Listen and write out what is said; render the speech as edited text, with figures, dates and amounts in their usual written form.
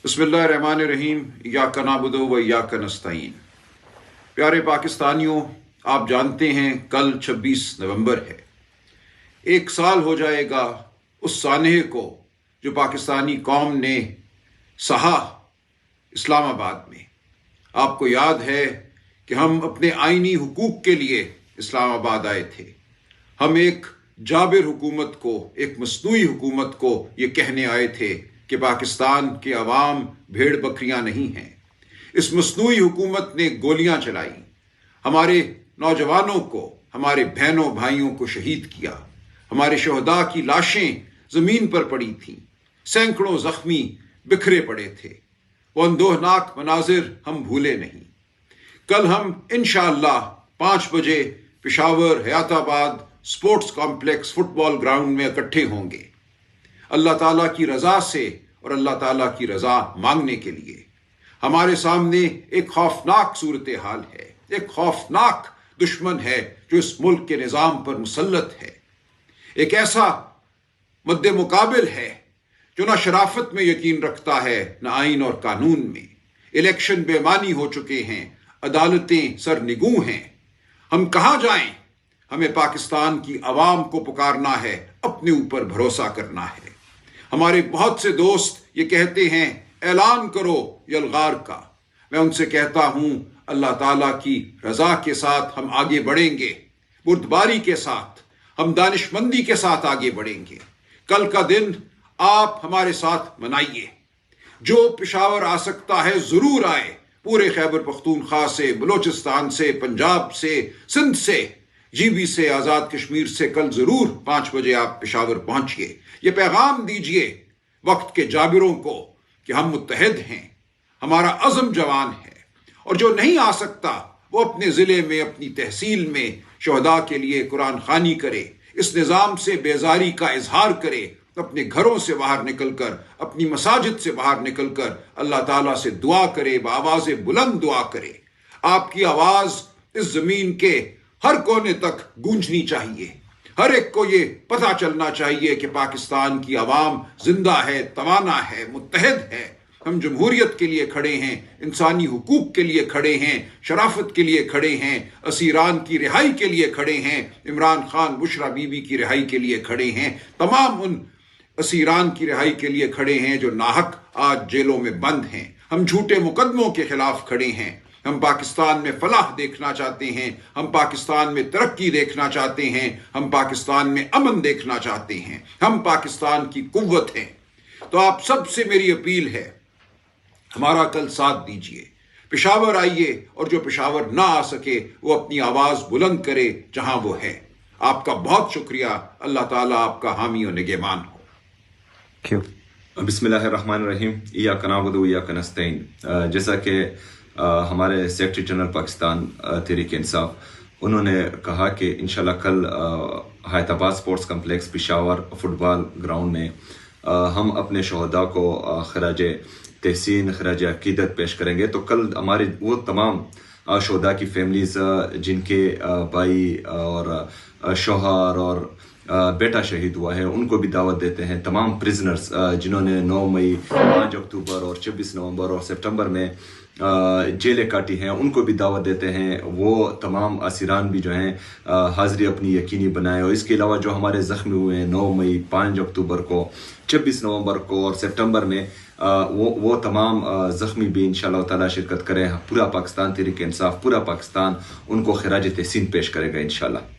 बिस्मिल्लाहिर्रहमानिर्रहीम, इय्याका नअबुदु व इय्याका नस्तईन। प्यारे पाकिस्तानियों, आप जानते हैं कल 26 नवंबर है। 1 साल हो जाएगा उस सानहे को जो पाकिस्तानी कौम ने सहा इस्लामाबाद में। आपको याद है कि हम अपने आईनी हुकूक के लिए इस्लामाबाद आए थे। हम एक जाबिर हुकूमत को, एक मस्नूई हुकूमत को ये कहने आए थे कि पाकिस्तान के अवाम भेड़ बकरियां नहीं हैं। इस मस्नूई हुकूमत ने गोलियां चलाई, हमारे नौजवानों को, हमारे बहनों भाइयों को शहीद किया। हमारे शहदा की लाशें ज़मीन पर पड़ी थीं, सैकड़ों ज़ख्मी बिखरे पड़े थे। वो अंदोहनाक मनाजिर हम भूले नहीं। कल हम इंशाअल्लाह 5 बजे Peshawar Hayatabad sports complex football ground में इकट्ठे होंगे, अल्लाह ताला की रज़ा से और अल्लाह ताला की रज़ा मांगने के लिए। हमारे सामने एक खौफनाक सूरत हाल है, एक खौफनाक दुश्मन है जो इस मुल्क के निज़ाम पर मुसल्लत है। एक ऐसा मद्दे मुकाबिल है जो ना शराफत में यकीन रखता है, ना आइन और कानून में। इलेक्शन बेमानी हो चुके हैं, अदालतें सरनिगू हैं। हम कहाँ जाएं? हमें पाकिस्तान की आवाम को पुकारना है, अपने ऊपर भरोसा करना है। हमारे बहुत से दोस्त ये कहते हैं ऐलान करो यलगार का। मैं उनसे कहता हूं अल्लाह ताला की रजा के साथ हम आगे बढ़ेंगे, बुर्दबारी के साथ, हम दानिशमंदी के साथ आगे बढ़ेंगे। कल का दिन आप हमारे साथ मनाइए। जो पेशावर आ सकता है जरूर आए, पूरे खैबर पख्तूनख्वा से, बलोचिस्तान से, पंजाब से, सिंध से, जीबी से, आज़ाद कश्मीर से कल ज़रूर 5 बजे आप पेशावर पहुंचिए। ये पैगाम दीजिए वक्त के जाबिरों को कि हम मुत्तहिद हैं, हमारा अज़म जवान है। और जो नहीं आ सकता वो अपने ज़िले में, अपनी तहसील में शहदा के लिए कुरान खानी करे, इस निज़ाम से बेजारी का इजहार करे, अपने घरों से बाहर निकलकर, अपनी मसाजिद से बाहर निकलकर अल्लाह ताला से दुआ करे, बावाज़ बुलंद दुआ करे। आपकी आवाज़ इस ज़मीन के हर कोने तक गूंजनी चाहिए। हर एक को ये पता चलना चाहिए कि पाकिस्तान की आवाम जिंदा है, तवाना है, मुत्तहिद है। हम जमहूरियत के लिए खड़े हैं, इंसानी हुकूक के लिए खड़े हैं, शराफत के लिए खड़े हैं, असीरान की रिहाई के लिए खड़े हैं, इमरान खान बुशरा बीबी की रिहाई के लिए खड़े हैं, तमाम उन असीरान की रिहाई के लिए खड़े हैं जो नाहक आज जेलों में बंद हैं। हम झूठे मुकदमों के खिलाफ खड़े हैं। हम पाकिस्तान में फलाह देखना चाहते हैं, हम पाकिस्तान में तरक्की देखना चाहते हैं, हम पाकिस्तान में अमन देखना चाहते हैं, हम पाकिस्तान की कुव्वत हैं। तो आप सबसे मेरी अपील है, हमारा कल साथ दीजिए, पेशावर आइए, और जो पेशावर ना आ सके वो अपनी आवाज़ बुलंद करे जहां वो है। आपका बहुत शुक्रिया। अल्लाह ताला आपका हामी और निगहबान हो। क्यों? बिस्मिल्लाहिर्रहमानिर्रहीम, इय्याका नअबुदु व इय्याका नस्तईन। जैसा कि हमारे सेक्रेटरी जनरल पाकिस्तान तहरीक इंसाफ उन्होंने कहा कि इंशाल्लाह कल Hayatabad sports complex Peshawar football ground में हम अपने शहदा को खराज तहसीन, खराज अकीदत पेश करेंगे। तो कल हमारे वो तमाम शहदा की फैमिलीज़ जिनके भाई और शौहर और बेटा शहीद हुआ है, उनको भी दावत देते हैं। तमाम प्रिजनर्स जिन्होंने 9 मई, 5 अक्टूबर और 26 नवंबर और सितंबर में जेलें काटी हैं, उनको भी दावत देते हैं। वो तमाम असीरान भी जो हैं हाज़िरी अपनी यकीनी बनाएं। और इसके अलावा जो हमारे ज़ख्मी हुए हैं 9 मई, 5 अक्टूबर को, 26 नवंबर को और सितंबर में, वो तमाम ज़ख्मी भी इंशाअल्लाह ताला शिरकत करें। पूरा पाकिस्तान तहरीक इंसाफ, पूरा पाकिस्तान उनको खिराज तहसीन पेश करेगा इंशाअल्लाह।